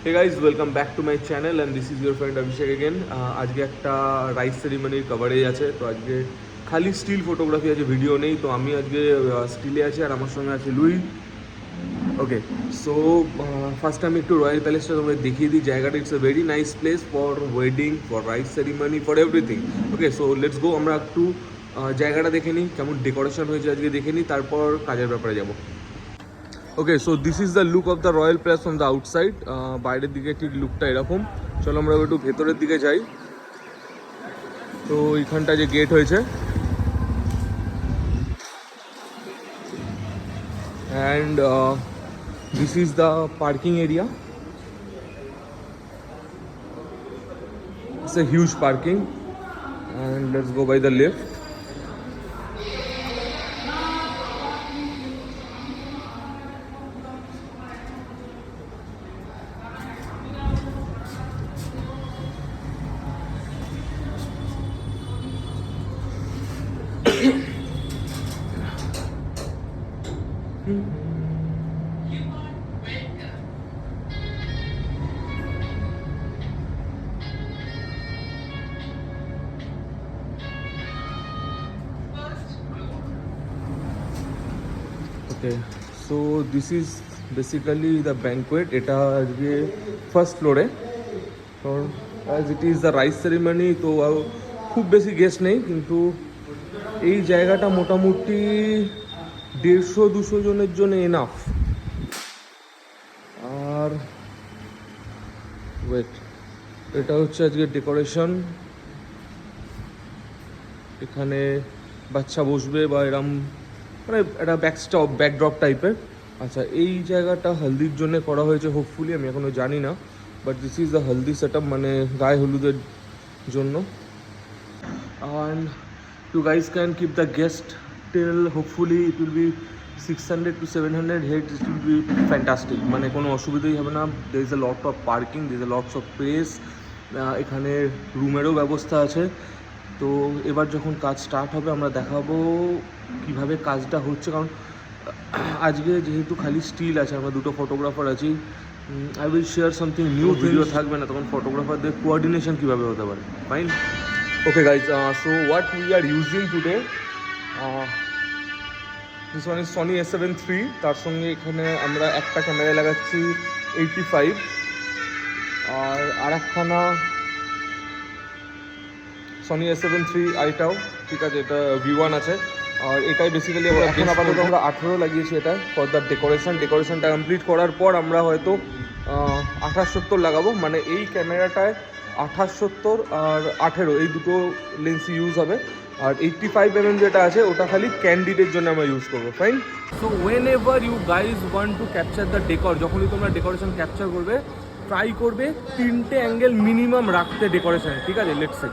Hey guys, welcome back to my channel and this is your friend Abhishek again. আজকে একটা rice সেরিমনির coverage আছে, তো আজকে খালি স্টিল ফটোগ্রাফি আছে, ভিডিও নেই। তো আমি আজকে স্টিলে আছি আর আমার সঙ্গে আছে লুই। ওকে, সো ফার্স্ট আমি একটু রয়্যাল প্যালেসটা তোমাকে দেখিয়ে দিই জায়গাটা। It's a very nice place for wedding, for rice ceremony, for everything. Okay, so let's go, আমরা একটু জায়গাটা দেখে নিই, কেমন ডেকোরেশন হয়েছে আজকে দেখে নিই, তারপর কাজের ব্যাপারে যাবো। Okay, so this is the look of the royal palace from the outside. বাইরের দিকে ঠিক লুকটা এরকম। চলো আমরা একটু ভেতরের দিকে যাই। তো এইখানটা যে গেট হয়েছে, and this is the parking area. It's a huge parking and let's go by the lift. Okay, so this is basically the banquet. এটা আজকে ফার্স্ট ফ্লোরে। তো as it is the rice ceremony, তো খুব বেশি guest নেই, কিন্তু এই জায়গাটা মোটামুটি 150-200 জনের জন্য এনাফ। আর ওয়েট, এটা হচ্ছে আজকে ডেকোরেশন। এখানে বাচ্চা বসবে বা এরম, মানে একটা ব্যাকড্রপ টাইপের। আচ্ছা, এই জায়গাটা হলদির জন্য করা হয়েছে হোপফুলি, আমি এখনও জানি না, but this is the haldi set up, মানে গায়ে হলুদের জন্য। And you guys can keep the guest till hopefully it will be 600 to 700 heads. It will be fantastic, মানে কোনো অসুবিধাই হবে না। there is a lot of parking, there is a lots of space, এখানে রুমেরও ব্যবস্থা আছে। তো এবার যখন কাজ স্টার্ট হবে আমরা দেখাবো কিভাবে কাজটা হচ্ছে, কারণ আজকে যেহেতু খালি স্টিল আছে, আমরা দুটো ফটোগ্রাফার আছি। I will share something new, video থাকবে না, তখন ফটোগ্রাফারদের কোঅর্ডিনেশন কীভাবে হতে পারে। Fine. Okay guys, so what we are using today, this one is Sony A7 III, তার সঙ্গে এখানে আমরা একটা ক্যামেরা লাগাচ্ছি 85, আর আরেকখানা Sony A7 III আইটাও, ঠিক আছে, এটা V1 আছে। আর এটাই বেসিক্যালি আমরা এখন আপাতত আমরা 18 লাগিয়েছি এটা ফর দ্য ডেকোরেশনটা কমপ্লিট করার পর আমরা হয়তো 28-70 লাগাবো। মানে এই ক্যামেরাটায় 28-70 আর 18 এই দুটো লেন্সই ইউজ হবে। আর 85mm যেটা আছে ওটা খালি ক্যান্ডিডের জন্য আমরা ইউজ করবো। Fine. So whenever you guys want to capture the decor, যখনই তোমরা ডেকোরেশন ক্যাপচার করবে, ট্রাই করবে 3টে অ্যাঙ্গেল মিনিমাম রাখতে ডেকোরেশনে, ঠিক আছে। Let's say